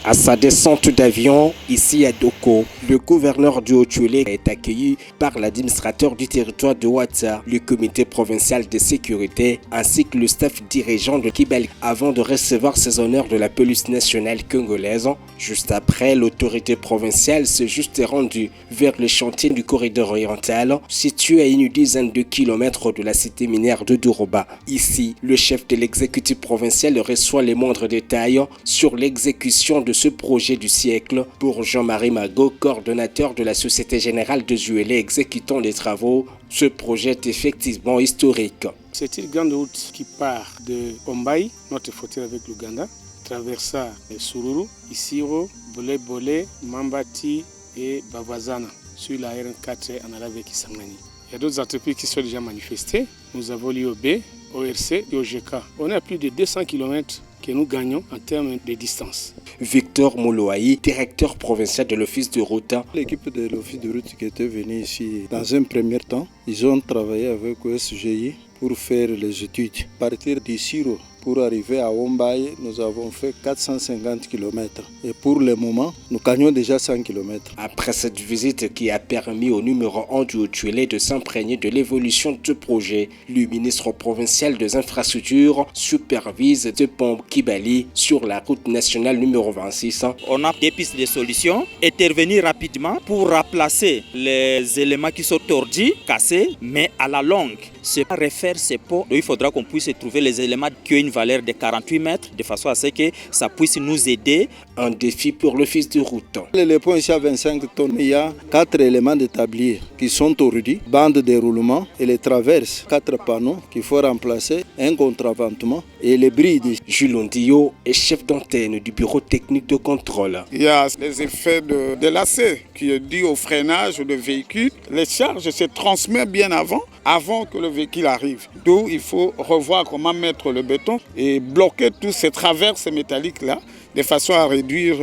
À sa descente d'avion, ici à Doko, le gouverneur du Haut-Uélé est accueilli par l'administrateur du territoire de Ouattara, le comité provincial de sécurité ainsi que le staff dirigeant de Kibali avant de recevoir ses honneurs de la police nationale congolaise. Juste après, l'autorité provinciale s'est juste rendue vers le chantier du corridor oriental situé à une dizaine de kilomètres de la cité minière de Dourouba. Ici, le chef de l'exécutif provincial reçoit les moindres détails sur l'exécution de ce projet du siècle pour Jean-Marie Mago, coordonnateur de la Société Générale de Uélé exécutant les travaux. Ce projet est effectivement historique. C'est une grande route qui part de Ombaï, notre frontière avec l'Ouganda, traversant Sururu, Isiro, Bolé, Mambati et Bavazana sur la RN4 en allant avec Kisangani. Il y a d'autres entreprises qui sont déjà manifestées. Nous avons l'IOB, ORC et OGK. On est à plus de 200 km que nous gagnons en termes de distance. Victor Moulouaï, directeur provincial de l'Office de route. L'équipe de l'Office de route qui était venue ici, dans un premier temps, ils ont travaillé avec OSGI pour faire les études. À partir d'Isiro pour arriver à Ombaï, nous avons fait 450 km. Et pour le moment, nous gagnons déjà 100 km. Après cette visite qui a permis au numéro 1 du Haut-Uélé de s'imprégner de l'évolution du projet, le ministre provincial des infrastructures supervise le pont Kibali sur la route nationale numéro 26. On a des pistes de solutions, intervenir rapidement pour remplacer les éléments qui sont tordus, cassés, mais à la longue. C'est pas refaire ces ponts. Il faudra qu'on puisse trouver les éléments qui ont une valeur de 48 mètres de façon à ce que ça puisse nous aider. Un défi pour l'Office de route. Les ponts ici à 25 tonnes, il y a 4 éléments de tablier qui sont tordus, bande de déroulement et les traverses, 4 panneaux qu'il faut remplacer, un contraventement et les brides. Jules Ondio est chef d'antenne du bureau technique de contrôle. Il y a les effets de lacet qui est dû au freinage de véhicule. Les charges se transmettent bien avant que le véhicule arrive. D'où il faut revoir comment mettre le béton et bloquer toutes ces traverses métalliques-là de façon à réduire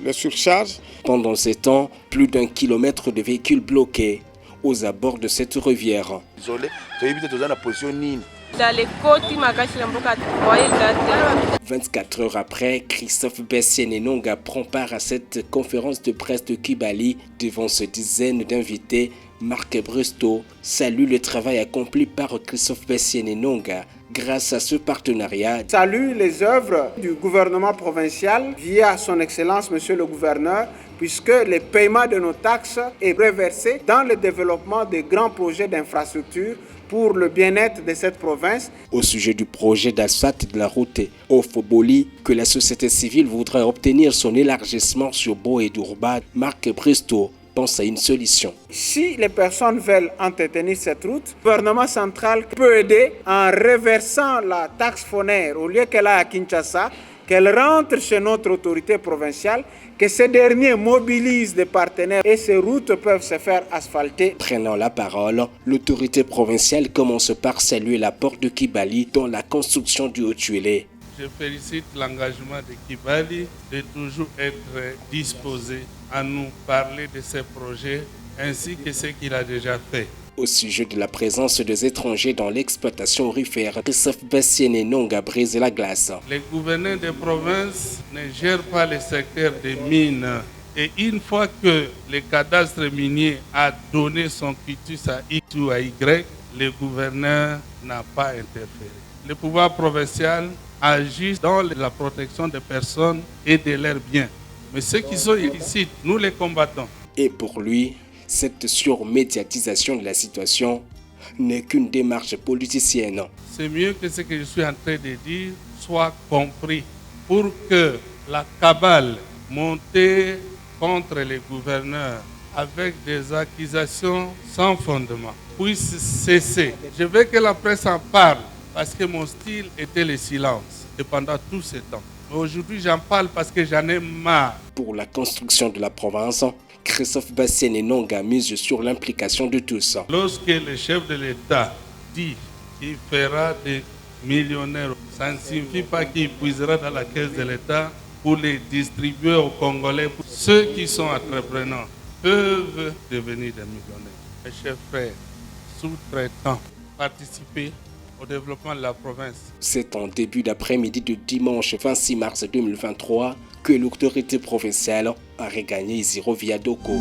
les surcharges. Pendant ces temps, plus d'1 kilomètre de véhicules bloqués aux abords de cette rivière. 24 heures après, Christophe Bessienenonga prend part à cette conférence de presse de Kibali devant ces dizaines d'invités. Marc Bristow salue le travail accompli par Christophe Bessienenonga grâce à ce partenariat. Salue les œuvres du gouvernement provincial via son excellence monsieur le gouverneur, puisque le paiement de nos taxes est reversé dans le développement de grands projets d'infrastructure pour le bien-être de cette province. Au sujet du projet d'asphalte de la route Ofoboli, que la société civile voudrait obtenir son élargissement sur Bo et Dourouba, Marc Bristow pense à une solution. Si les personnes veulent entretenir cette route, le gouvernement central peut aider en reversant la taxe foncière au lieu qu'elle a à Kinshasa, qu'elle rentre chez notre autorité provinciale, que ces derniers mobilisent des partenaires et ces routes peuvent se faire asphalter. Prenant la parole, l'autorité provinciale commence par saluer l'apport de Kibali dans la construction du Haut-Uélé. Je félicite l'engagement de Kibali de toujours être disposé à nous parler de ses projets ainsi que ce qu'il a déjà fait. Au sujet de la présence des étrangers dans l'exploitation aurifère, Christophe Bessienenonga brise la glace. Les gouverneurs des provinces ne gèrent pas le secteur des mines. Et une fois que le cadastre minier a donné son quitus à X ou à Y, le gouverneur n'a pas interféré. Le pouvoir provincial agit dans la protection des personnes et de leurs biens. Mais ceux qui sont illicites, nous les combattons. Et pour lui, cette surmédiatisation de la situation n'est qu'une démarche politicienne. C'est mieux que ce que je suis en train de dire soit compris pour que la cabale montée contre les gouverneurs avec des accusations sans fondement puisse cesser. Je veux que la presse en parle parce que mon style était le silence et pendant tout ce temps. Mais aujourd'hui, j'en parle parce que j'en ai marre. Pour la construction de la province, Christophe Bessienenonga mise sur l'implication de tous. Lorsque le chef de l'État dit qu'il fera des millionnaires, ça ne signifie pas qu'il puisera dans la caisse de l'État pour les distribuer aux Congolais. Ceux qui sont entrepreneurs peuvent devenir des millionnaires. Mes chers frères, sous-traitants, participez au développement de la province. C'est en début d'après-midi de dimanche 26 mars 2023 que l'autorité provinciale a regagné Iziro via Doko.